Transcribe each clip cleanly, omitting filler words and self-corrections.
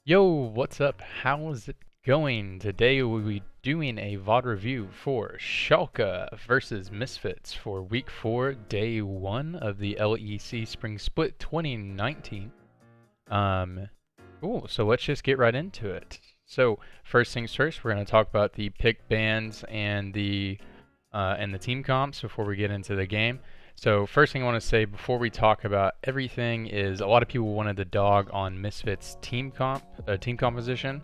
Yo, what's up? How's it going? Today we'll be doing a VOD review for Schalke versus Misfits for Week 4, Day 1 of the LEC Spring Split 2019. Cool, so let's just get right into it. So, first things first, we're going to talk about the pick bans and the team comps before we get into the game. So first thing I want to say before we talk about everything is a lot of people wanted the dog on Misfits team composition.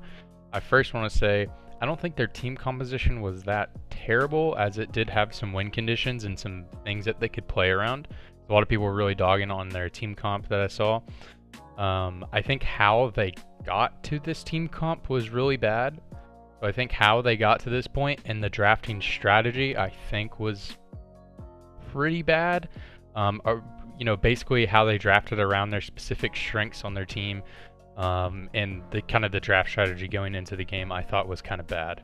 I first want to say I don't think their team composition was that terrible, as it did have some win conditions and some things that they could play around. A lot of people were really dogging on their team comp that I saw. I think how they got to this team comp was really bad. So I think how they got to this point and the drafting strategy I think was pretty bad. Basically how they drafted around their specific strengths on their team, and the draft strategy going into the game I thought was kind of bad.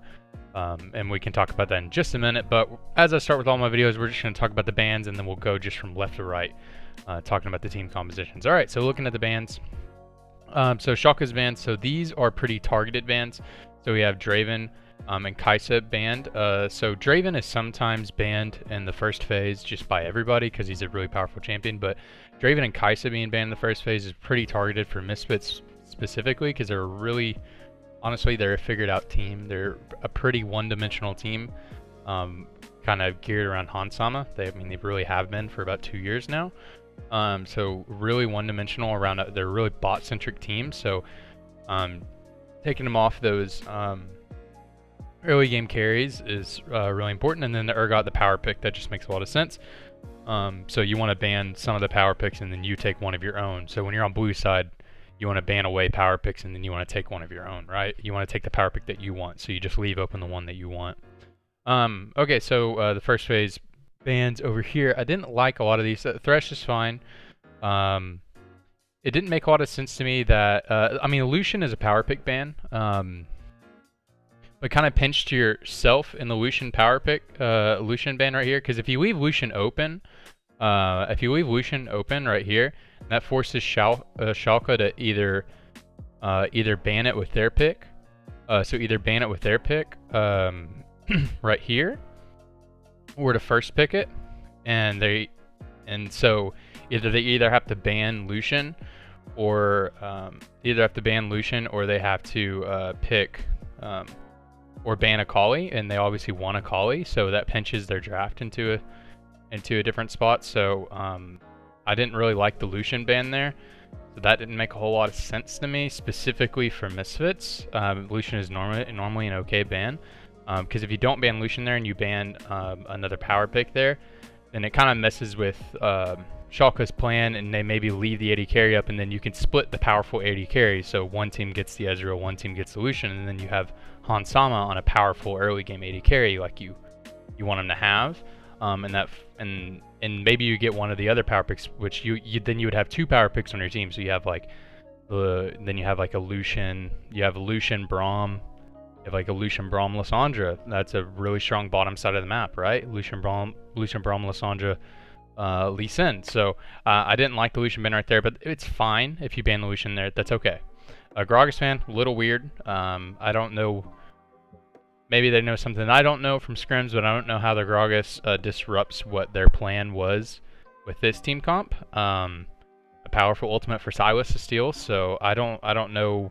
And we can talk about that in just a minute, but as I start with all my videos, we're just going to talk about the bans, and then we'll go just from left to right, talking about the team compositions. Alright, so looking at the bans. So Schalke's bans, so these are pretty targeted bans. So we have Draven, and Jayce banned. So Draven is sometimes banned in the first phase just by everybody because he's a really powerful champion, but Draven and Jayce being banned in the first phase is pretty targeted for Misfits specifically because they're honestly, they're a figured out team. They're a pretty one-dimensional team, kind of geared around Hansama. They really have been for about 2 years now. So really one-dimensional around, they're really bot-centric team. So taking them off those early game carries is really important, and then the Urgot, the power pick, that just makes a lot of sense. So you want to ban some of the power picks and then you take one of your own. So when you're on blue side, you want to ban away power picks and then you want to take one of your own, right? You want to take the power pick that you want, so you just leave open the one that you want. Okay, so the first phase bans over here. I didn't like a lot of these. Thresh is fine. It didn't make a lot of sense to me that, Lucian is a power pick ban. But kind of pinch to yourself in the Lucian power pick, Lucian ban right here, because if you leave Lucian open, right here, that forces Schalke to either ban it with their pick, right here, or to first pick it, and so either they have to ban Lucian, or they have to pick. Or ban Akali, and they obviously want Akali, so that pinches their draft into a different spot. So I didn't really like the Lucian ban there, so that didn't make a whole lot of sense to me, specifically for Misfits. Lucian is normally an okay ban, because if you don't ban Lucian there and you ban another power pick there, then it kind of messes with Schalke's plan, and they maybe leave the AD carry up, and then you can split the powerful AD carry. So one team gets the Ezreal, one team gets the Lucian, and then you have Hansama on a powerful early game AD carry like you want him to have, and maybe you get one of the other power picks, which you would have two power picks on your team. So you have like a Lucian, you have a Lucian Braum, Lissandra. That's a really strong bottom side of the map, right? Lucian Braum, Lissandra, Lee Sin. So I didn't like the Lucian ban right there, but it's fine if you ban the Lucian there. That's okay. Gragas fan, a little weird. I don't know. Maybe they know something I don't know from scrims, but I don't know how the Gragas disrupts what their plan was with this team comp. A powerful ultimate for Sylas to steal, so I don't know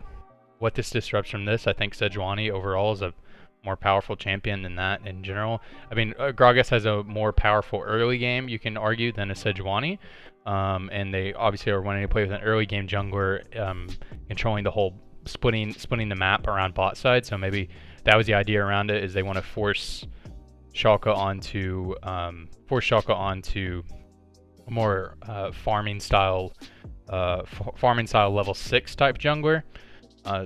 what this disrupts from this. I think Sejuani overall is a more powerful champion than that in general. Gragas has a more powerful early game, you can argue, than a Sejuani. And they obviously are wanting to play with an early game jungler, controlling the whole splitting the map around bot side. So maybe that was the idea around it, is they want to force Schalke onto a more farming style level 6 type jungler.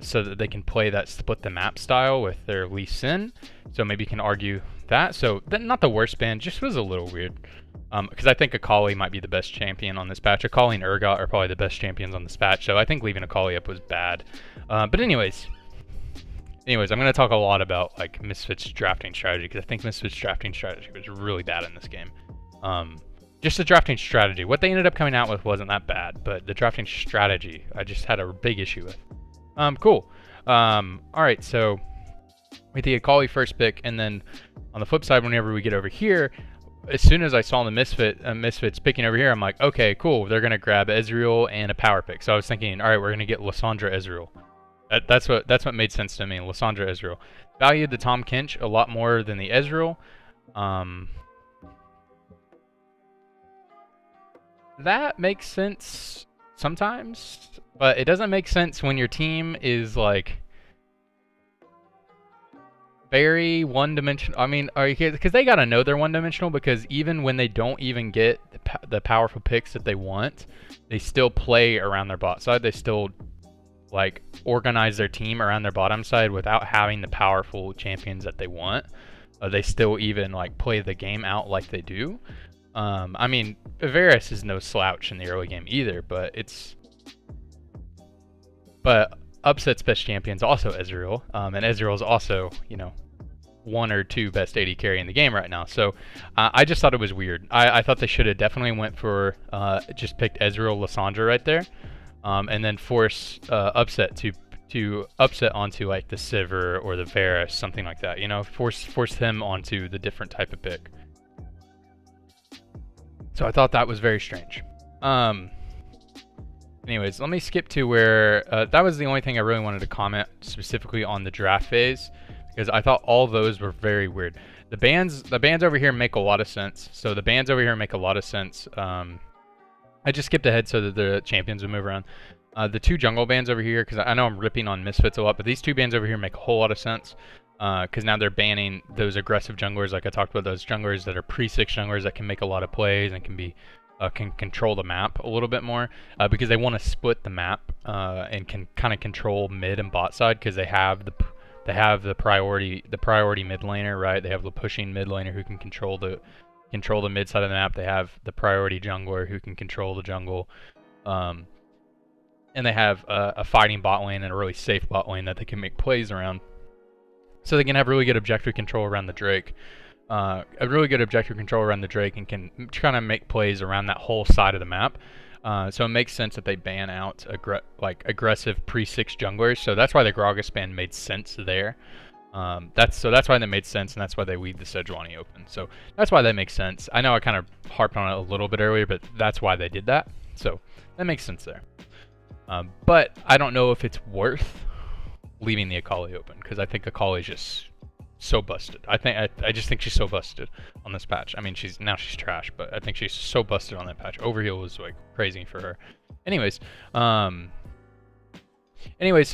So that they can play that split the map style with their Lee Sin. So maybe you can argue that. So not the worst ban, just was a little weird. Because I think Akali might be the best champion on this patch. Akali and Urgot are probably the best champions on this patch. So I think leaving Akali up was bad. But anyways, I'm going to talk a lot about like Misfits drafting strategy, because I think Misfits drafting strategy was really bad in this game. Just the drafting strategy. What they ended up coming out with wasn't that bad, but the drafting strategy I just had a big issue with. Cool. Alright, so with the Akali first pick, and then on the flip side, whenever we get over here, as soon as I saw the Misfits picking over here, I'm like, okay, cool. They're gonna grab Ezreal and a power pick. So I was thinking, all right, we're gonna get Lissandra Ezreal. That's what made sense to me. Lissandra Ezreal. Valued the Tahm Kench a lot more than the Ezreal. That makes sense sometimes, but it doesn't make sense when your team is like very one-dimensional. I mean, because they gotta know they're one-dimensional, because even when they don't even get the powerful picks that they want, they still play around their bot side. They still like organize their team around their bottom side without having the powerful champions that they want. They still even like play the game out like they do. I mean, Varus is no slouch in the early game either, but Upset's best champion's also Ezreal, and Ezreal's also, you know, one or two best AD carry in the game right now. So I just thought it was weird. I thought they should have definitely went for just picked Ezreal Lissandra right there, and then force Upset to upset onto like the Sivir or the Varus, something like that. You know, force them onto the different type of pick. So I thought that was very strange. Anyways, let me skip to where that was the only thing I really wanted to comment specifically on the draft phase, because I thought all those were very weird. The bans over here make a lot of sense. So the bans over here make a lot of sense. I just skipped ahead so that the champions would move around. The two jungle bans over here, because I know I'm ripping on Misfits a lot, but these two bans over here make a whole lot of sense. Because now they're banning those aggressive junglers, like I talked about, those junglers that are pre-6 junglers that can make a lot of plays and can be can control the map a little bit more, because they want to split the map and can kind of control mid and bot side, because they have the priority mid laner, right? They have the pushing mid laner who can control the mid side of the map. They have the priority jungler who can control the jungle, and they have a fighting bot lane and a really safe bot lane that they can make plays around. So they can have really good objective control around the Drake. A really good objective control around the Drake, and can kind of make plays around that whole side of the map. So it makes sense that they ban out aggressive pre-6 junglers. So that's why the Gragas ban made sense there. That's why that made sense, and that's why they leave the Sejuani open. So that's why that makes sense. I know I kind of harped on it a little bit earlier, but that's why they did that. So that makes sense there. But I don't know if it's worth leaving the Akali open, because I think Akali is just so busted. I just think she's so busted on this patch. I mean, she's trash, but I think she's so busted on that patch. Overheal was like crazy for her. Anyways, so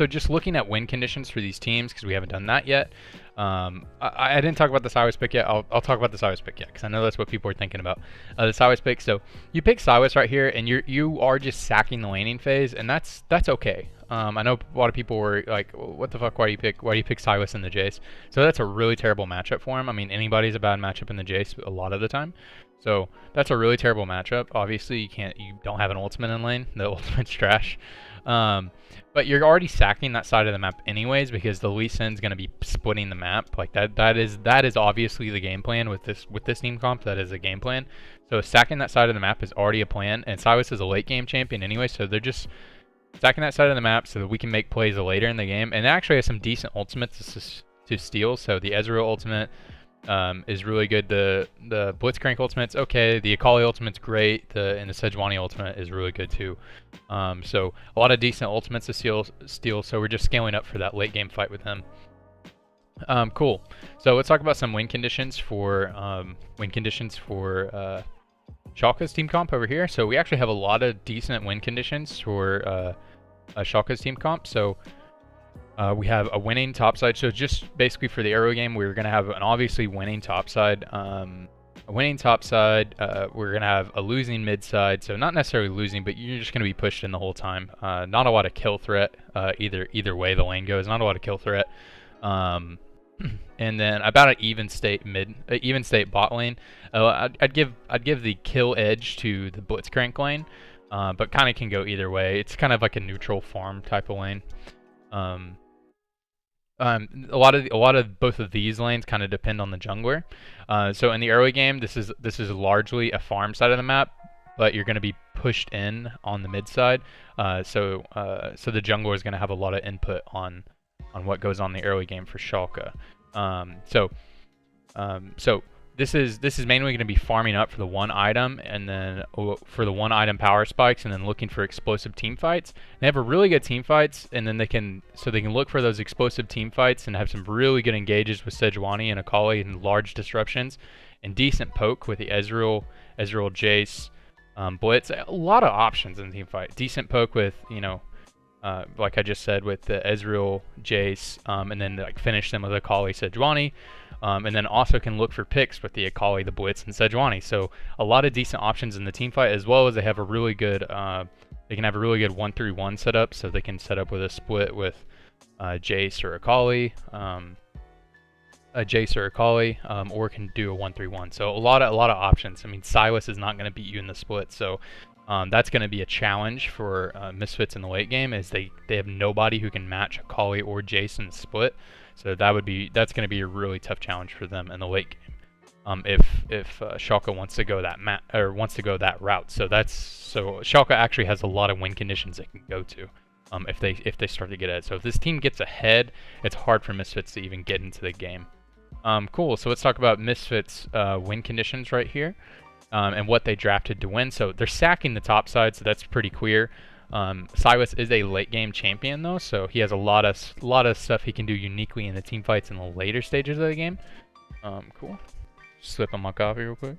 just looking at win conditions for these teams, because we haven't done that yet. I didn't talk about the Sylas pick yet. I'll talk about the Sylas pick yet, because I know that's what people are thinking about. The Sylas pick. So you pick Sylas right here, and you are just sacking the laning phase, and that's okay. I know a lot of people were like, what the fuck, why do you pick Sylas in the Jayce? So that's a really terrible matchup for him. I mean, anybody's a bad matchup in the Jayce a lot of the time. So that's a really terrible matchup. Obviously, you don't have an ultimate in lane. The ultimate's trash. But you're already sacking that side of the map anyways, because the Lee Sin's going to be splitting the map. Like that is obviously the game plan with this team comp. That is a game plan. So sacking that side of the map is already a plan, and Sylas is a late game champion anyway, so they're just stacking that side of the map so that we can make plays later in the game. And it actually has some decent ultimates to steal. So the Ezreal ultimate is really good. The Blitzcrank ultimate's okay. The Akali ultimate's great. And the Sejuani ultimate is really good too. So a lot of decent ultimates to steal. So we're just scaling up for that late game fight with him. Cool. So let's talk about some win conditions for Schalke's team comp over here. So we actually have a lot of decent win conditions for Schalke's team comp. So we have a winning topside. So just basically for the Arrow game, we're going to have an obviously winning topside. We're going to have a losing mid side. So not necessarily losing, but you're just going to be pushed in the whole time. Not a lot of kill threat either way the lane goes. Not a lot of kill threat. And then about an even state bot lane. I'd give the kill edge to the Blitzcrank lane, but kind of can go either way. It's kind of like a neutral farm type of lane. A lot of both of these lanes kind of depend on the jungler. So in the early game, this is largely a farm side of the map. but you're going to be pushed in on the mid side. So the jungler is going to have a lot of input on what goes on in the early game for Schalke. So this is mainly going to be farming up for the one item, and then for the one item power spikes, and then looking for explosive team fights. They have a really good team fights, and then they can look for those explosive team fights and have some really good engages with Sejuani and Akali and large disruptions, and decent poke with the Ezreal, Jayce, Blitz. A lot of options in the team fight. Decent poke with, you know, like I just said, with the Ezreal, Jayce, and then like finish them with Akali, Sejuani. And then also can look for picks with the Akali, the Blitz, and Sejuani. So a lot of decent options in the team fight, as well as they have a really good, they can have a really good 1-3-1 setup. So they can set up with a split with Jayce or Akali, or can do a 1-3-1. So a lot of options. I mean, Sylas is not going to beat you in the split, so that's going to be a challenge for Misfits in the late game. Is they have nobody who can match Akali or Jayce in the split. So that's going to be a really tough challenge for them in the late game. If Schalke wants to go that route. So Schalke actually has a lot of win conditions they can go to if they start to get ahead. So if this team gets ahead, it's hard for Misfits to even get into the game. Cool. So let's talk about Misfits win conditions right here, and what they drafted to win. So they're sacking the top side, so that's pretty clear. Sylas is a late game champion though, so he has a lot of stuff he can do uniquely in the team fights in the later stages of the game. Cool. Slip on my coffee real quick.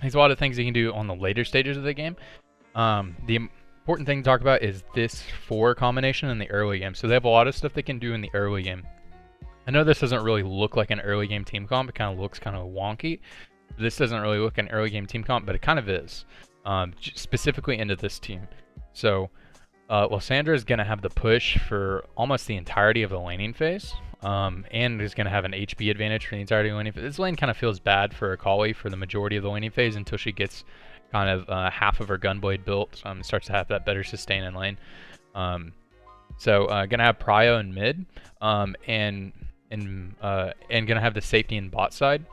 There's a lot of things he can do on the later stages of the game. The important thing to talk about is this 4 combination in the early game. So they have a lot of stuff they can do in the early game. I know this doesn't really look like an early game team comp. It kind of looks kind of wonky. This doesn't really look an early game team comp, but it kind of is, specifically into this team. So Lissandra is going to have the push for almost the entirety of the laning phase, and is going to have an HP advantage for the entirety of the laning phase. This lane kind of feels bad for Akali for the majority of the laning phase until she gets kind of half of her gunblade built, starts to have that better sustain in lane. So going to have Prio in mid, and going to have the safety in bot side.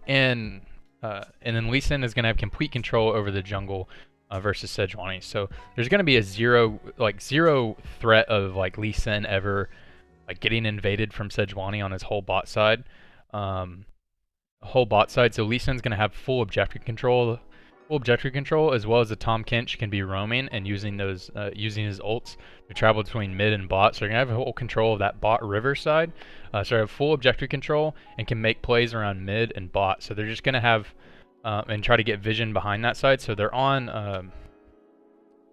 And then Lee Sin is going to have complete control over the jungle versus Sejuani. So there's going to be a zero threat of like Lee Sin ever like getting invaded from Sejuani on his whole bot side. So Lee Sin's going to have full objective control, as well as the Tahm Kench can be roaming and using those using his ults to travel between mid and bot. So they're gonna have full control of that bot river side. So they have full objective control and can make plays around mid and bot. So they're just gonna have and try to get vision behind that side. So they're on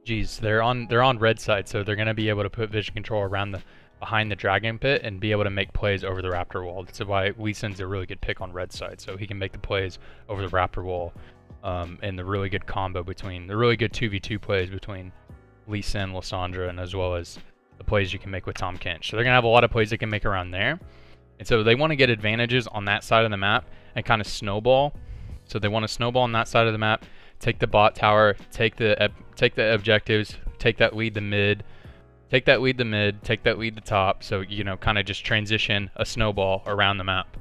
they're on red side. So they're gonna be able to put vision control around behind the dragon pit and be able to make plays over the raptor wall. That's why Lee Sin's a really good pick on red side. So he can make the plays over the raptor wall. And the really good combo between the really good 2v2 plays between Lee Sin, Lissandra, and as well as the plays you can make with Tahm Kench. So they're gonna have a lot of plays they can make around there, and so they want to get advantages on that side of the map and kind of snowball. So they want to snowball on that side of the map, take the bot tower, take the objectives, take that lead to mid, take that lead to top. So you know, kind of just transition a snowball around the map.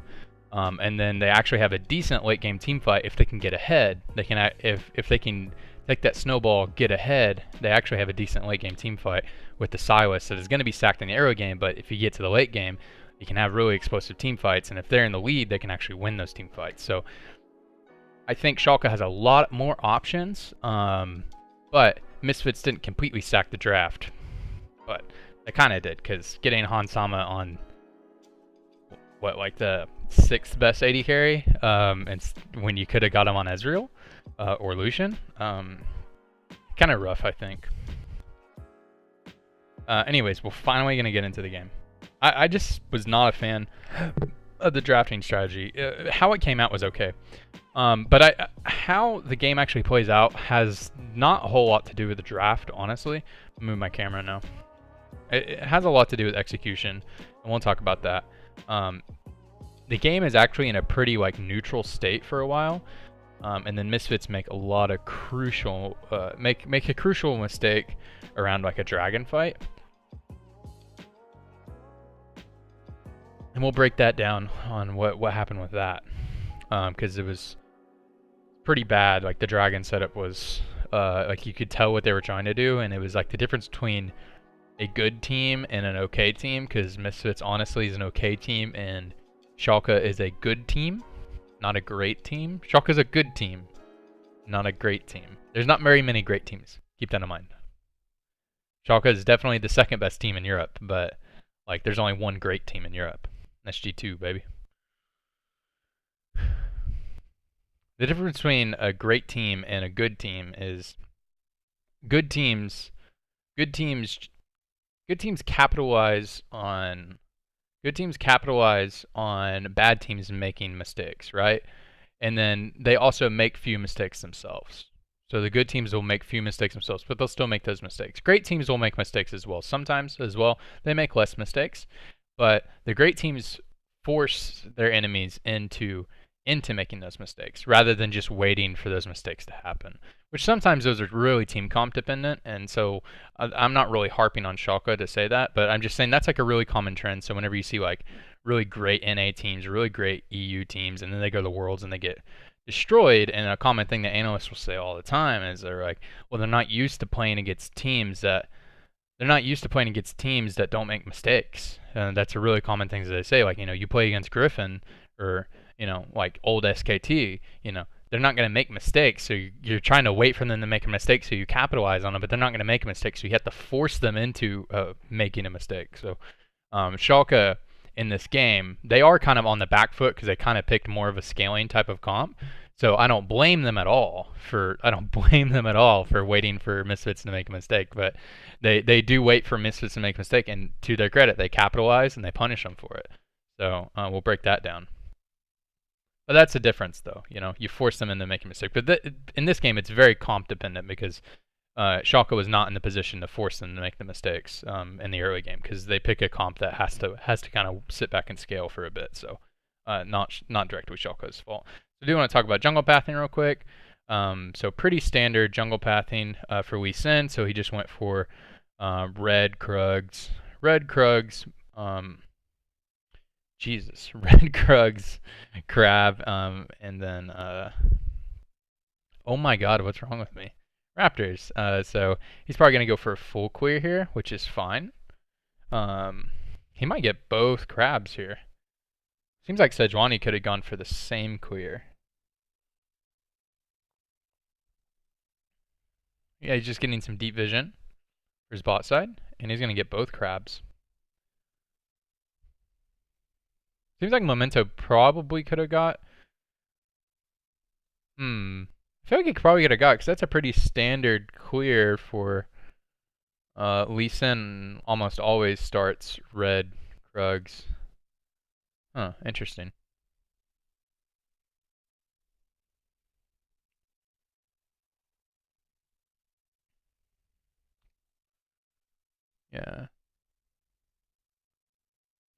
And then they actually have a decent late game team fight if they can get ahead. They can if they can take that snowball, get ahead. They actually have a decent late game team fight with the Sylas that is going to be sacked in the early game. But if you get to the late game, you can have really explosive team fights. And if they're in the lead, they can actually win those team fights. So I think Schalke has a lot more options. But Misfits didn't completely sack the draft, but they kind of did, because getting Hansama on what, like the 6th best AD carry, and when you could have got him on Ezreal or Lucian, kind of rough, I think. Anyways, we're finally gonna get into the game. I just was not a fan of the drafting strategy. How it came out was okay, but how the game actually plays out has not a whole lot to do with the draft, honestly. I'll move my camera now. It has a lot to do with execution, and we'll talk about that. The game is actually in a pretty like neutral state for a while, and then Misfits make a lot of crucial make a crucial mistake around like a dragon fight, and we'll break that down on what happened with that, because it was pretty bad. Like the dragon setup was, like you could tell what they were trying to do, and it was like the difference between a good team and an okay team, because Misfits honestly is an okay team, and Schalke is a good team, not a great team. Schalke is a good team, not a great team. There's not very many great teams. Keep that in mind. Schalke is definitely the second best team in Europe, but like there's only one great team in Europe. That's G2, baby. The difference between a great team and a good team is good teams capitalize on bad teams making mistakes, right? And then they also make few mistakes themselves. So the good teams will make few mistakes themselves, but they'll still make those mistakes. Great teams will make mistakes as well. Sometimes as well, they make less mistakes, but the great teams force their enemies into making those mistakes rather than just waiting for those mistakes to happen, which sometimes those are really team comp dependent. And so I'm not really harping on Schalke to say that, but I'm just saying that's like a really common trend. So whenever you see like really great NA teams, really great EU teams, and then they go to the Worlds and they get destroyed, and a common thing that analysts will say all the time is they're like, well, they're not used to playing against teams that don't make mistakes. And that's a really common thing that they say, like, you know, you play against Griffin or, you know, like old SKT, you know, they're not going to make mistakes, so you're trying to wait for them to make a mistake so you capitalize on them, but they're not going to make a mistake, so you have to force them into making a mistake. So Schalke in this game, they are kind of on the back foot because they kind of picked more of a scaling type of comp. So I don't blame them at all for waiting for Misfits to make a mistake, but they do wait for Misfits to make a mistake, and to their credit, they capitalize and they punish them for it. So we'll break that down. But that's the difference, though. You know, you force them into making a mistake. But in this game, it's very comp dependent because Schalke was not in the position to force them to make the mistakes in the early game because they pick a comp that has to kind of sit back and scale for a bit. So not directly Schalke's fault. So I do want to talk about jungle pathing real quick. So pretty standard jungle pathing for Lee Sin. So he just went for red Krugs, Jesus, red Krugs, crab, and then oh my God, what's wrong with me? Raptors. So he's probably gonna go for a full clear here, which is fine. He might get both crabs here. Seems like Sejuani could have gone for the same clear. Yeah, he's just getting some deep vision for his bot side, and he's gonna get both crabs. Seems like Memento probably could have got. I feel like he probably could have got, because that's a pretty standard clear for Lee Sin. Almost always starts red Krugs. Huh, interesting. Yeah.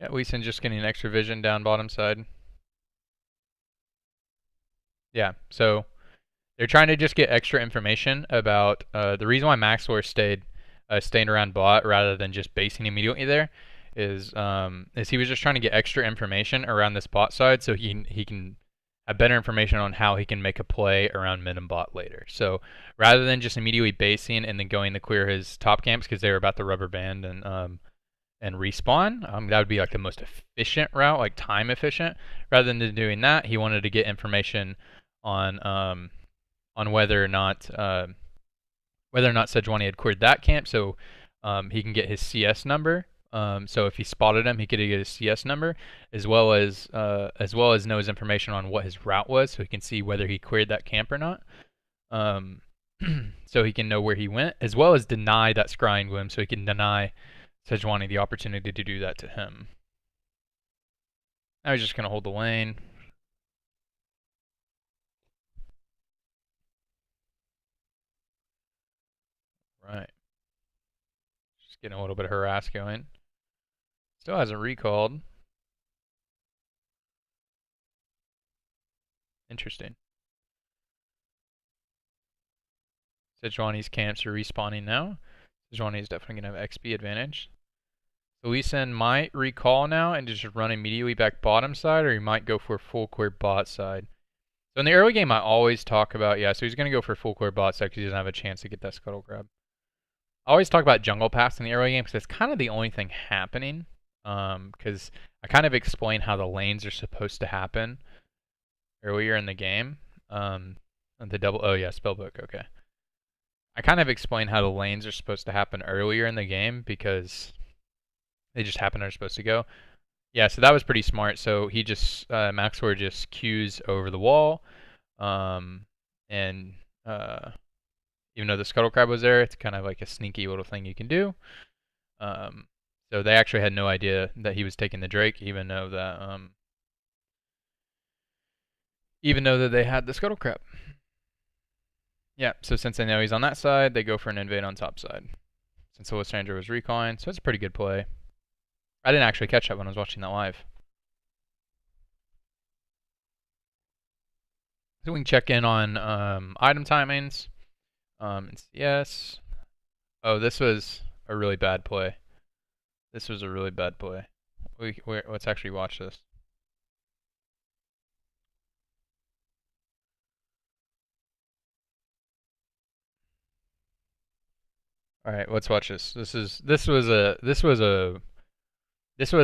Yeah, Lee Sin just getting extra vision down bottom side. Yeah, so they're trying to just get extra information about the reason why Maxlore staying around bot rather than just basing immediately there is he was just trying to get extra information around this bot side so he can have better information on how he can make a play around mid and bot later. So rather than just immediately basing and then going to clear his top camps because they were about to rubber band and respawn, that would be like the most efficient route, like time efficient. Rather than doing that, he wanted to get information on whether or not Sejuani had cleared that camp, so he can get his CS number. So if he spotted him, he could get his CS number, as well as know his information on what his route was, so he can see whether he cleared that camp or not. So he can know where he went, as well as deny that scrying to him, so he can deny Sejuani the opportunity to do that to him. Now he's just gonna hold the lane. Right. Just getting a little bit of harass going. Still hasn't recalled. Interesting. Sejuani's camps are respawning now. Sejuani is definitely going to have XP advantage. So Lee Sin might recall now and just run immediately back bottom side, or he might go for full clear bot side. So in the early game, I always talk about, yeah, so he's going to go for full core bot side because he doesn't have a chance to get that scuttle grab. I always talk about jungle paths in the early game because it's kind of the only thing happening. Because I kind of explain how the lanes are supposed to happen earlier in the game. The double, oh yeah, spellbook, okay. I kind of explain how the lanes are supposed to happen earlier in the game because they just happen they're supposed to go. Yeah, so that was pretty smart. So he just, Maxlore just Qs over the wall. And even though the scuttle crab was there, it's kind of like a sneaky little thing you can do. So they actually had no idea that he was taking the Drake, even though that they had the scuttle crab. Yeah, so since they know he's on that side, they go for an invade on top side. Since the Lissandra was recalling, so it's a pretty good play. I didn't actually catch that when I was watching that live. So we can check in on item timings. Yes. Oh, this was a really bad play. This was a really bad play. Let's actually watch this. All right, let's watch this. This was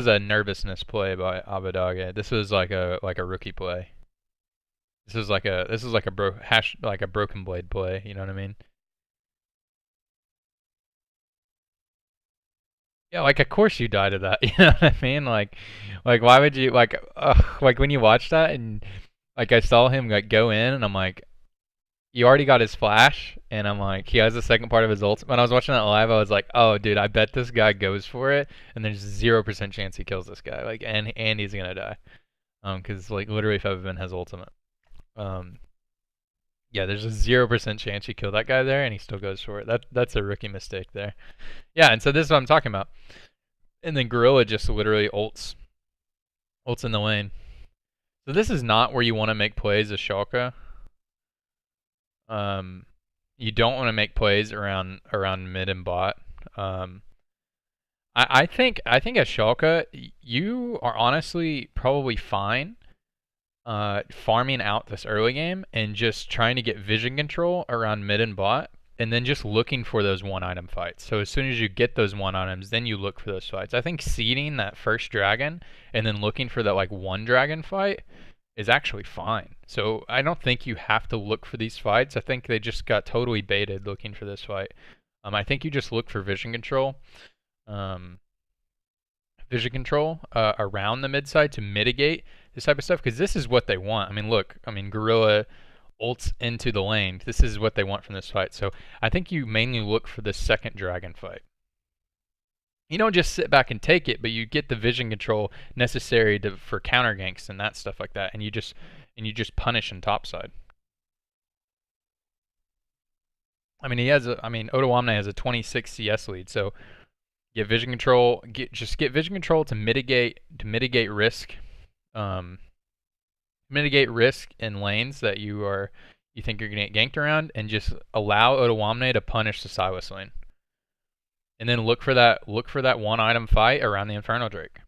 a nervousness play by Abbedagge. This was like a rookie play. This is like a broken blade play. You know what I mean? Yeah, like of course you die to that. You know what I mean? Like why would you like when you watch that and like I saw him like go in and I'm like, you already got his flash and I'm like he has the second part of his ult. When I was watching that live, I was like, oh dude, I bet this guy goes for it and there's 0% chance he kills this guy. Like and he's gonna die. Because like literally Febiven has ultimate. Yeah, there's a 0% chance you kill that guy there, and he still goes for it. That's a rookie mistake there. Yeah, and so this is what I'm talking about. And then Gorilla just literally ults in the lane. So this is not where you want to make plays as Schalke. You don't want to make plays around mid and bot. I think as Schalke, you are honestly probably fine farming out this early game and just trying to get vision control around mid and bot and then just looking for those one item fights. So as soon as you get those one items, then you look for those fights. I think seeding that first dragon and then looking for that like one dragon fight is actually fine. So I don't think you have to look for these fights. I think they just got totally baited looking for this fight. I think you just look for vision control. Around the mid side to mitigate this type of stuff because this is what they want. I mean, look, Gorilla ults into the lane. This is what they want from this fight. So I think you mainly look for the second dragon fight. You don't just sit back and take it, but you get the vision control necessary for counter ganks and that stuff like that, and you just punish in topside. I mean, Odoamne has a 26 CS lead, so get vision control. Just get vision control to mitigate risk. Mitigate risk in lanes that you think you're gonna get ganked around, and just allow Odoamne to punish the Sylas lane. And then look for that one item fight around the Inferno Drake.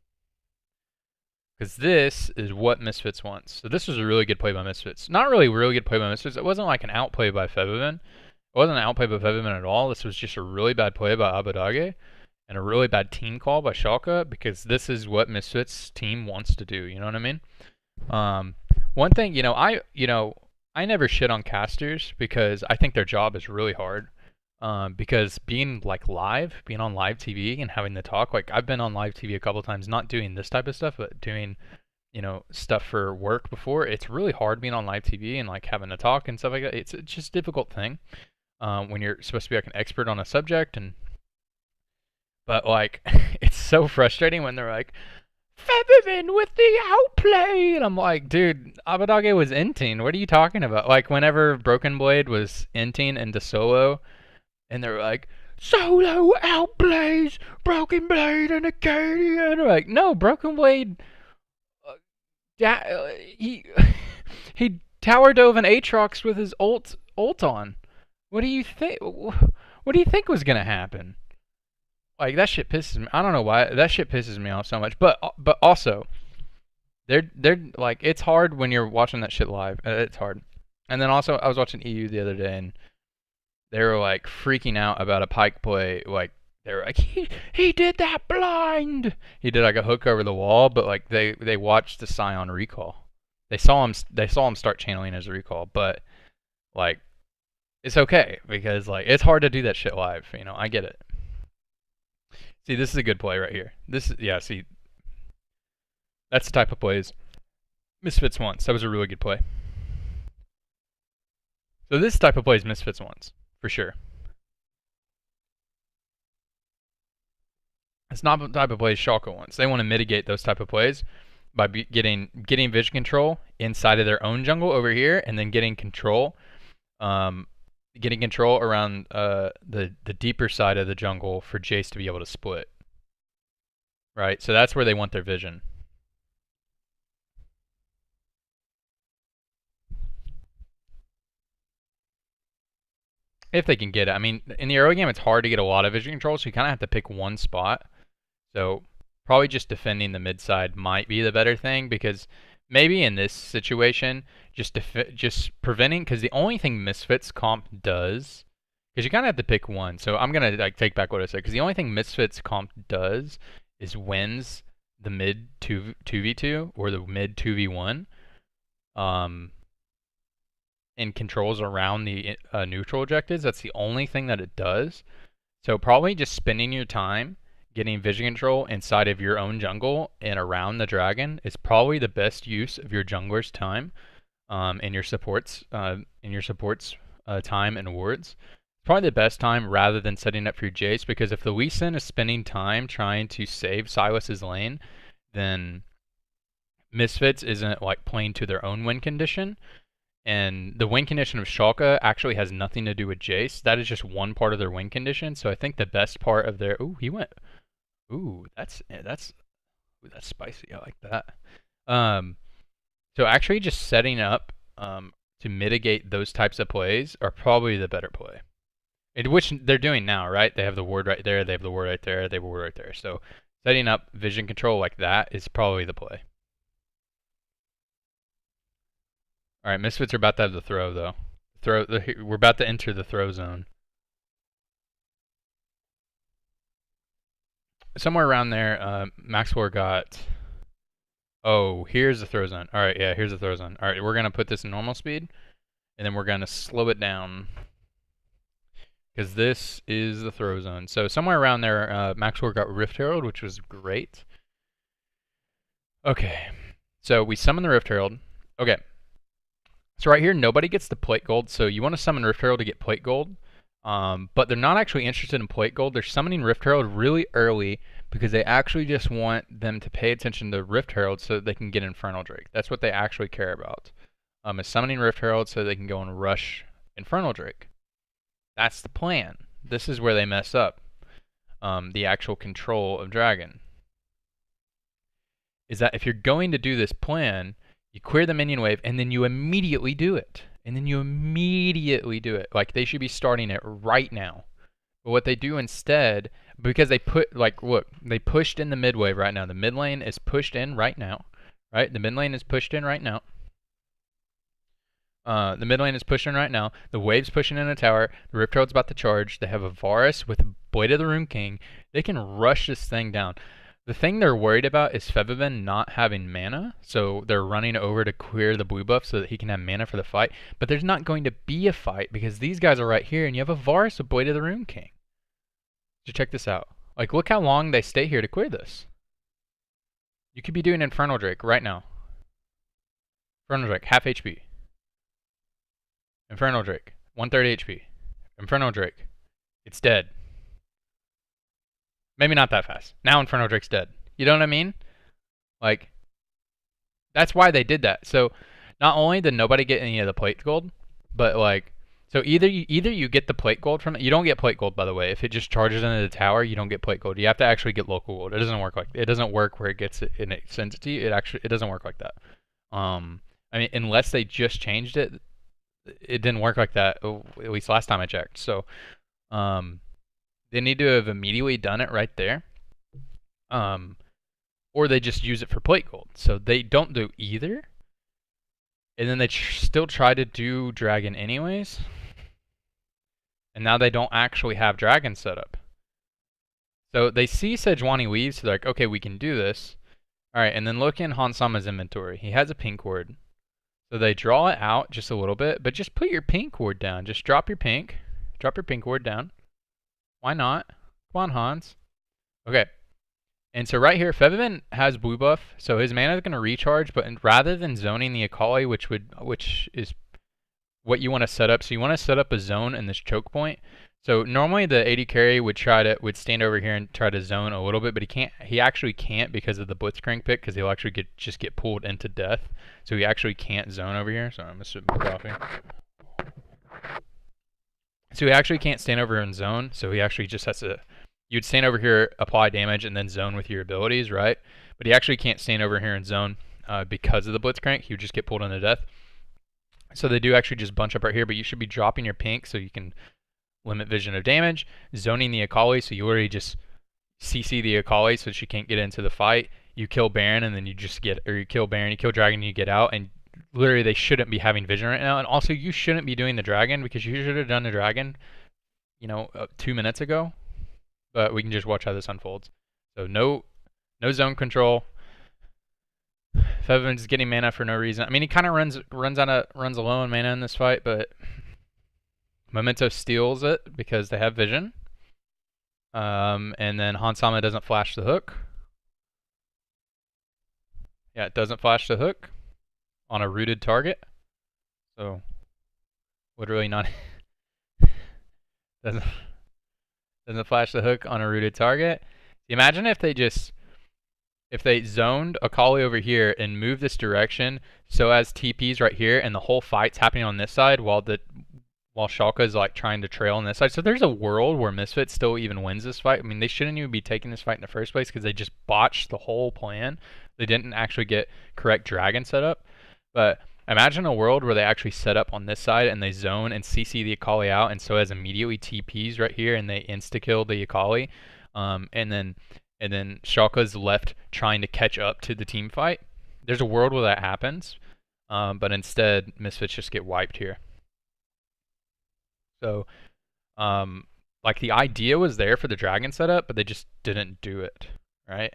Because this is what Misfits wants. So this was a really good play by Misfits. Not really a really good play by Misfits. It wasn't like an outplay by Febiven. It wasn't an outplay by Febiven at all. This was just a really bad play by Abbedagge. And a really bad team call by Schalke, because this is what Misfits team wants to do. You know what I mean? One thing, I never shit on casters because I think their job is really hard. Because being on live TV and having the talk, like I've been on live TV a couple times, not doing this type of stuff, but doing, stuff for work before. It's really hard being on live TV and like having to talk and stuff like that. It's just a difficult thing when you're supposed to be like an expert on a subject but like, it's so frustrating when they're like, Febiven with the outplay, and I'm like, dude, Abbedagge was inting. What are you talking about? Like, whenever Broken Blade was inting into solo, and they're like, solo outplays Broken Blade and Akali, and they're like, no, Broken Blade, he tower dove an Aatrox with his ult on. What do you think? What do you think was gonna happen? Like, that shit pisses me. I don't know why that shit pisses me off so much. But also, they're like, it's hard when you're watching that shit live. It's hard. And then also I was watching EU the other day, and they were like freaking out about a Pyke play. Like they were like, he did that blind. He did like a hook over the wall, but like they watched the Sion recall. They saw him start channeling his recall, but like it's okay because like it's hard to do that shit live. You know, I get it. See, this is a good play right here. This is, yeah, see, that's the type of plays Misfits wants. That was a really good play. So this type of plays Misfits wants, for sure. It's not the type of plays Schalke wants. They want to mitigate those type of plays by getting vision control inside of their own jungle over here, and then getting control around the deeper side of the jungle for Jayce to be able to split. Right? So that's where they want their vision. If they can get it. I mean, in the early game, it's hard to get a lot of vision control, so you kind of have to pick one spot. So probably just defending the mid side might be the better thing, because maybe in this situation, just preventing, because the only thing Misfits comp does, because you kind of have to pick one. So I'm gonna like take back what I said, because the only thing Misfits comp does is wins the mid 2v2 or the mid 2v1, and controls around the neutral objectives. That's the only thing that it does. So probably just spending your time getting vision control inside of your own jungle and around the dragon is probably the best use of your jungler's time, and your supports time and wards. It's probably the best time rather than setting up for your Jayce, because if the Lee Sin is spending time trying to save Sylas's lane, then Misfits isn't like playing to their own win condition. And the win condition of Schalke actually has nothing to do with Jayce. That is just one part of their win condition. So I think the best part of their... Ooh, he went... Ooh, that's spicy. I like that. So actually just setting up to mitigate those types of plays are probably the better play. Which they're doing now, right? They have the ward right there, they have the ward right there, they have a ward right there. So setting up vision control like that is probably the play. All right, Misfits are about to have the throw, though. We're about to enter the throw zone. Somewhere around there, Maxlore got... Oh, here's the throw zone. All right, yeah, here's the throw zone. All right, we're going to put this in normal speed, and then we're going to slow it down, because this is the throw zone. So somewhere around there, Maxlore got Rift Herald, which was great. Okay, so we summon the Rift Herald. Okay. So right here, nobody gets the plate gold, so you want to summon Rift Herald to get plate gold, but they're not actually interested in plate gold. They're summoning Rift Herald really early because they actually just want them to pay attention to Rift Herald so that they can get Infernal Drake. That's what they actually care about, is summoning Rift Herald so they can go and rush Infernal Drake. That's the plan. This is where they mess up, the actual control of Dragon. Is that if you're going to do this plan, you clear the minion wave, and then you immediately do it. Like, they should be starting it right now. But what they do instead, because they put, like, look, they pushed in the mid wave right now. The mid lane is pushed in right now, right? The mid lane is pushed in right now. The mid lane is pushing right now. The wave's pushing in a tower. The Rift Herald's about to charge. They have a Varus with Blade of the Rune King. They can rush this thing down. The thing they're worried about is Febiven not having mana, so they're running over to clear the blue buff so that he can have mana for the fight. But there's not going to be a fight because these guys are right here, and you have a Varus with Blade of the Rune King. So check this out. Like, look how long they stay here to clear this. You could be doing Infernal Drake right now. Infernal Drake, half HP. Infernal Drake, 130 HP. Infernal Drake, it's dead. Maybe not that fast. Now Infernal Drake's dead. You know what I mean? Like, that's why they did that. So not only did nobody get any of the plate gold, but like, so either you get the plate gold from it. You don't get plate gold, by the way. If it just charges into the tower, you don't get plate gold. You have to actually get local gold. It doesn't work where it gets it and it sends it to you. It doesn't work like that. I mean, unless they just changed it, it didn't work like that. At least last time I checked. So, they need to have immediately done it right there. or they just use it for plate gold. So they don't do either. And then they still try to do dragon anyways. And now they don't actually have dragon set up. So they see Sejuani weave, so they're like, okay, we can do this. Alright, and then look in Hansama's inventory. He has a pink ward. So they draw it out just a little bit, but just put your pink ward down. Just drop your pink. Drop your pink ward down. Why not? Come on, Hans. Okay. And so right here, Febiven has blue buff, so his mana is going to recharge, but rather than zoning the Akali, which is what you want to set up, so you want to set up a zone in this choke point. So normally the AD carry would stand over here and try to zone a little bit, but he actually can't because of the Blitzcrank pick, because he'll actually just get pulled into death. So he actually can't zone over here. So I'm gonna sip my coffee. So he actually can't stand over and zone, so he actually just has to, you'd stand over here, apply damage, and then zone with your abilities, right? But he actually can't stand over here and zone because of the Blitzcrank. He would just get pulled into death. So they do actually just bunch up right here, but you should be dropping your pink so you can limit vision of damage, zoning the Akali, so you already just CC the Akali so she can't get into the fight. You kill Baron, and then you just get, or you kill Baron, you kill Dragon, and you get out, and literally they shouldn't be having vision right now. And also you shouldn't be doing the Dragon, because you should have done the Dragon, 2 minutes ago. But we can just watch how this unfolds. So no zone control. Febiven's getting mana for no reason. I mean, he kind of runs low on mana in this fight, but Memento steals it because they have vision. And then Hansama doesn't flash the hook. Yeah, it doesn't flash the hook on a rooted target. So literally not doesn't flash the hook on a rooted target. Imagine if they zoned Akali over here and moved this direction so as TP's right here and the whole fight's happening on this side while Schalke is like trying to trail on this side. So there's a world where Misfits still even wins this fight. I mean, they shouldn't even be taking this fight in the first place because they just botched the whole plan. They didn't actually get correct dragon setup. But imagine a world where they actually set up on this side and they zone and CC the Akali out, and sOAZ immediately TP's right here and they insta-kill the Akali. And then Schalke's left trying to catch up to the team fight. There's a world where that happens, but instead Misfits just get wiped here. So, like the idea was there for the dragon setup, but they just didn't do it, right?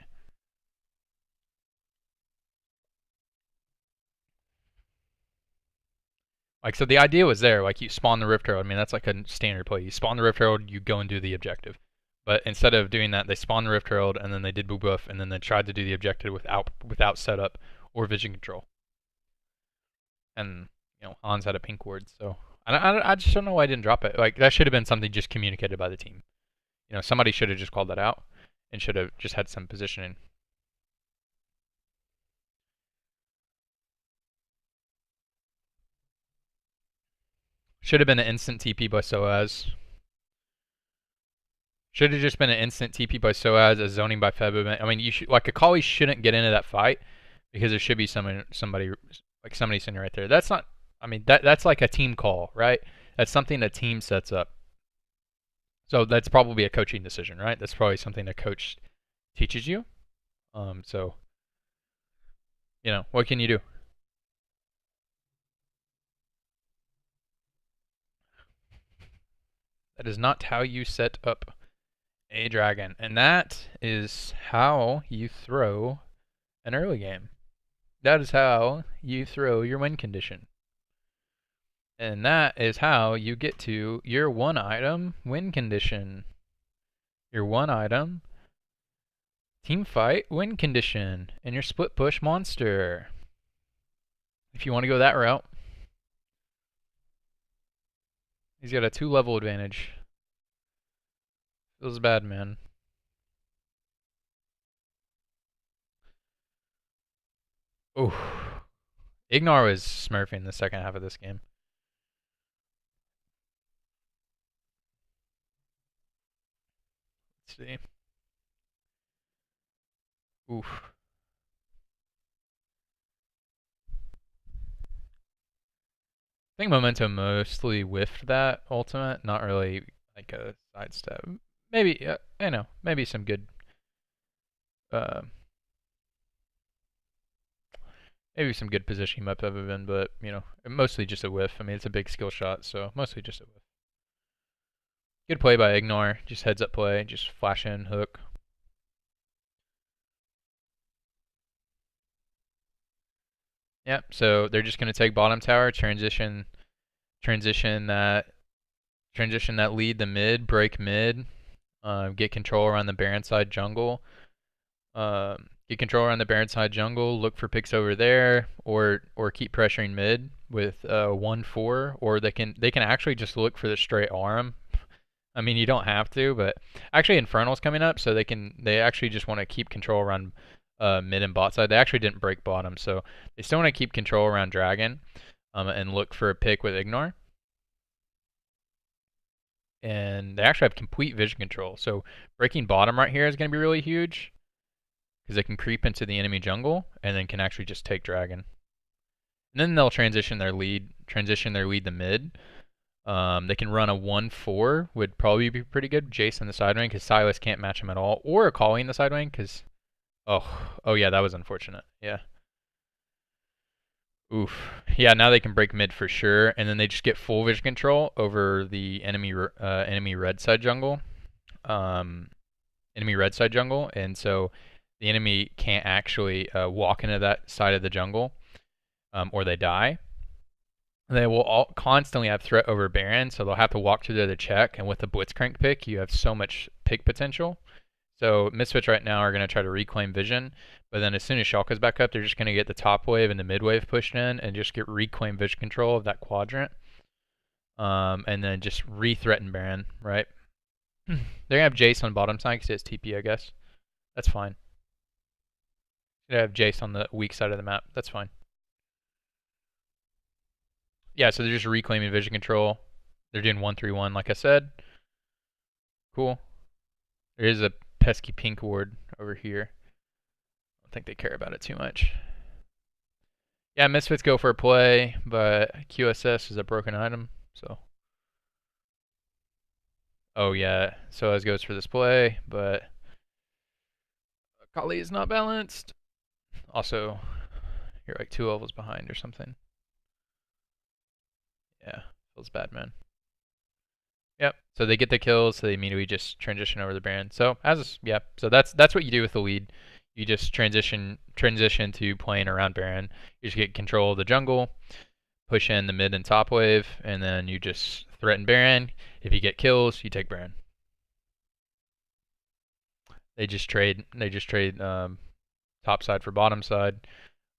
Like, so the idea was there, like you spawn the Rift Herald. I mean, that's like a standard play. You spawn the Rift Herald, you go and do the objective. But instead of doing that, they spawned the Rift Herald, and then they did blue buff, and then they tried to do the objective without setup or vision control. And Hans had a pink ward, so I just don't know why I didn't drop it. Like that should have been something just communicated by the team. Somebody should have just called that out and should have just had some positioning. Should have been an instant TP by sOAZ. Should have just been an instant TP by sOAZ, a zoning by Febiven. I mean, Akali shouldn't get into that fight because there should be somebody sitting right there. That's not. I mean, that's like a team call, right? That's something a team sets up. So that's probably a coaching decision, right? That's probably something a coach teaches you. So what can you do? That is not how you set up a dragon, and that is how you throw an early game. That is how you throw your win condition. And that is how you get to your 1-item win condition. Your 1-item team fight win condition and your split push monster. If you want to go that route. He's got a 2-level advantage. Feels bad, man. Oh, IgNar was smurfing the second half of this game. Let's see. Oof. I think Memento mostly whiffed that ultimate, not really like a sidestep. Maybe, maybe some good Maybe some good positioning by Febiven, but, you know, mostly just a whiff. I mean, it's a big skill shot, so mostly just a whiff. Good play by IgNar. Just heads up play. Just flash in, hook. Yep, so they're just going to take bottom tower, transition that lead to mid, break mid, get control around the Baron side jungle. Get control around the Baron side jungle, look for picks over there, or keep pressuring mid with 1-4, or they can actually just look for the straight arm. I mean, you don't have to, but actually Infernal's coming up, so they actually just want to keep control around mid and bot side. They actually didn't break bottom, so they still want to keep control around Dragon and look for a pick with IgNar. And they actually have complete vision control, so breaking bottom right here is going to be really huge because they can creep into the enemy jungle and then can actually just take Dragon. And then they'll transition their lead to mid. They can run a 1-4, would probably be pretty good. Jayce in the side lane because Sylas can't match him at all, or Akali in the side lane because oh yeah, that was unfortunate. Yeah. Oof. Yeah, now they can break mid for sure, and then they just get full vision control over the enemy red side jungle. Enemy red side jungle, and so the enemy can't actually walk into that side of the jungle, or they die. They will constantly have threat over Baron, so they'll have to walk through there to check, and with the Blitzcrank pick, you have so much pick potential. So Misfits right now are going to try to reclaim vision, but then as soon as Schalke's back up, they're just going to get the top wave and the mid wave pushed in and just get reclaim vision control of that quadrant. And then just re-threaten Baron, right? They're going to have Jayce on bottom side because he has TP, I guess. That's fine. They have Jayce on the weak side of the map. That's fine. Yeah, so they're just reclaiming vision control. They're doing 1-3-1, like I said. Cool. There is a pesky pink ward over here. I don't think they care about it too much. Yeah, Misfits go for a play, but QSS is a broken item, so. Oh yeah, sOAZ goes for this play, but Akali is not balanced. Also, you're like 2 levels behind or something. Yeah, feels bad, man. Yep. So they get the kills, so they immediately just transition over the Baron. So so that's what you do with the lead. You just transition to playing around Baron. You just get control of the jungle, push in the mid and top wave, and then you just threaten Baron. If you get kills, you take Baron. They just trade top side for bottom side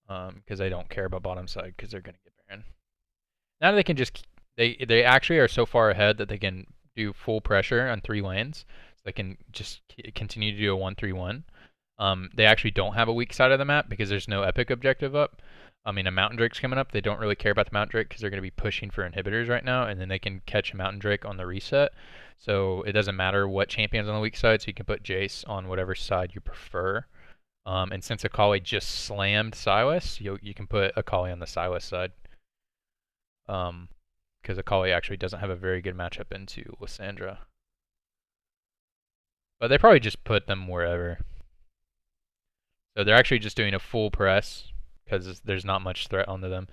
because they don't care about bottom side because they're gonna get Baron. Now they can just they actually are so far ahead that they can do full pressure on 3 lanes. So they can just continue to do a 1-3-1. They actually don't have a weak side of the map because there's no epic objective up. I mean, a Mountain Drake's coming up. They don't really care about the Mountain Drake because they're going to be pushing for inhibitors right now, and then they can catch a Mountain Drake on the reset. So it doesn't matter what champion's on the weak side, so you can put Jayce on whatever side you prefer. And since Akali just slammed Sylas, you can put Akali on the Sylas side. Because Akali actually doesn't have a very good matchup into Lissandra. But they probably just put them wherever. So they're actually just doing a full press because there's not much threat onto them.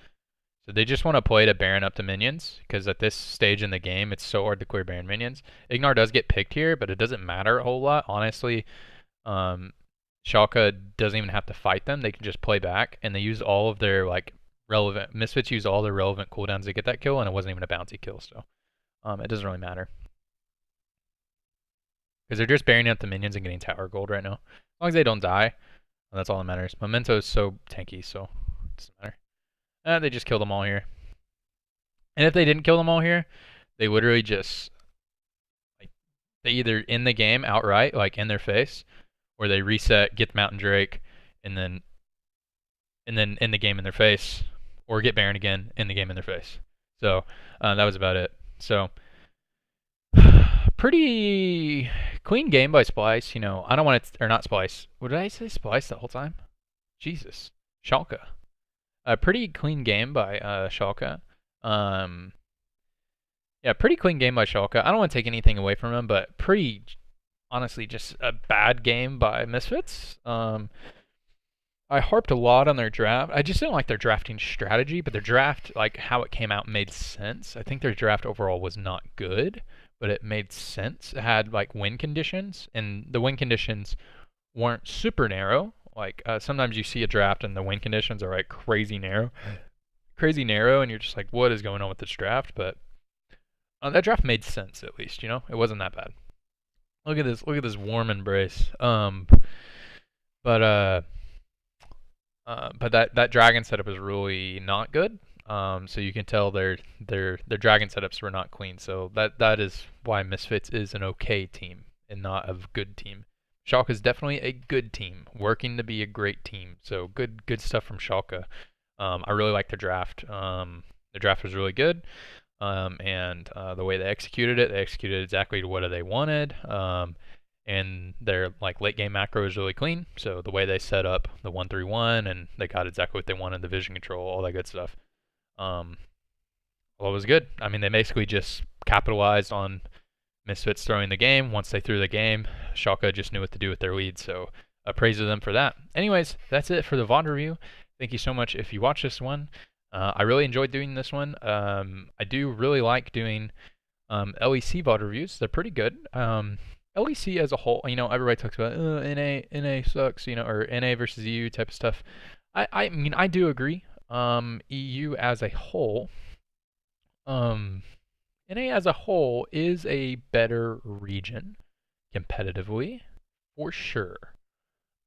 So they just want to play to Baron up to minions because at this stage in the game, it's so hard to clear Baron minions. IgNar does get picked here, but it doesn't matter a whole lot. Honestly, Schalke doesn't even have to fight them. They can just play back, and they use all of their relevant Misfits use all their relevant cooldowns to get that kill, and it wasn't even a bouncy kill, so it doesn't really matter because they're just burying out the minions and getting tower gold right now. As long as they don't die, that's all that matters. Memento is so tanky, so it doesn't matter. They just killed them all here, and if they didn't kill them all here, they literally just they either end the game outright, in their face, or they reset, get the Mountain Drake, and then end the game in their face, or get Baron again, end the game in their face. So that was about it. So pretty clean game by Splice. You know, I don't want to, or not Splice. What did I say? Splice the whole time? Jesus. Schalke. A pretty clean game by Schalke. Yeah, pretty clean game by Schalke. I don't want to take anything away from him, but honestly, just a bad game by Misfits. I I harped a lot on their draft. I just didn't like their drafting strategy, but their draft, like how it came out, made sense. I think their draft overall was not good, but it made sense. It had like win conditions, and the win conditions weren't super narrow. Like sometimes you see a draft and the win conditions are like crazy narrow, and you're just like, what is going on with this draft? But that draft made sense at least. You know, it wasn't that bad. Look at this. Look at this warm embrace. But that dragon setup is really not good. So you can tell their dragon setups were not clean. So that is why Misfits is an okay team and not a good team. Schalke is definitely a good team, working to be a great team. So good stuff from Schalke. I really like the draft. The draft was really good. And the way they executed exactly to what they wanted. And their like late game macro is really clean. So the way they set up the 1-3-1 and they got exactly what they wanted, the vision control, all that good stuff. Well, it was good. I mean, they basically just capitalized on Misfits throwing the game. Once they threw the game, Schalke just knew what to do with their lead. So praise to them for that. Anyways, that's it for the VOD review. Thank you so much if you watched this one. I really enjoyed doing this one. I do really like doing LEC VOD reviews. They're pretty good. LEC as a whole, you know, everybody talks about NA sucks, you know, or NA versus EU type of stuff. I mean, I do agree. EU as a whole, NA as a whole is a better region competitively, for sure.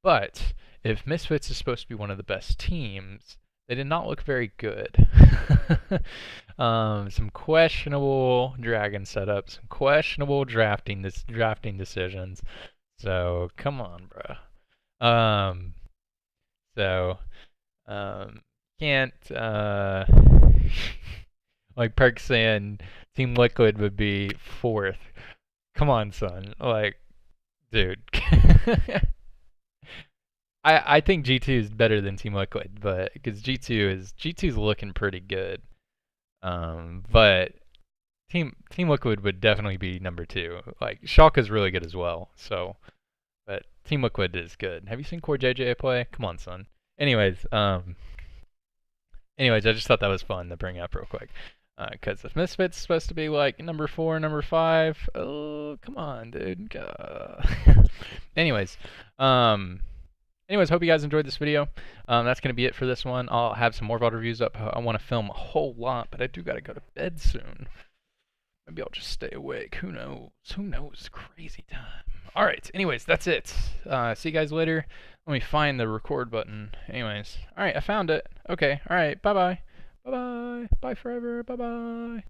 But if Misfits is supposed to be one of the best teams, they did not look very good. Some questionable dragon setups, some questionable drafting decisions. So come on, bro. Can't like Perk saying Team Liquid would be 4th. Come on, son. Like, dude. I think G2 is better than Team Liquid, but because G2's looking pretty good. But Team Liquid would definitely be number 2. Like Schalke is really good as well. So, but Team Liquid is good. Have you seen Core JJ play? Come on, son. Anyways, I just thought that was fun to bring up real quick. Because if Misfits is supposed to be like number 4, number 5, oh come on, dude. Anyways, hope you guys enjoyed this video. That's going to be it for this one. I'll have some more VOD reviews up. I want to film a whole lot, but I do got to go to bed soon. Maybe I'll just stay awake. Who knows? Who knows? Crazy time. Alright, anyways, that's it. See you guys later. Let me find the record button. Anyways, alright, I found it. Okay, alright, bye-bye. Bye-bye. Bye forever. Bye-bye.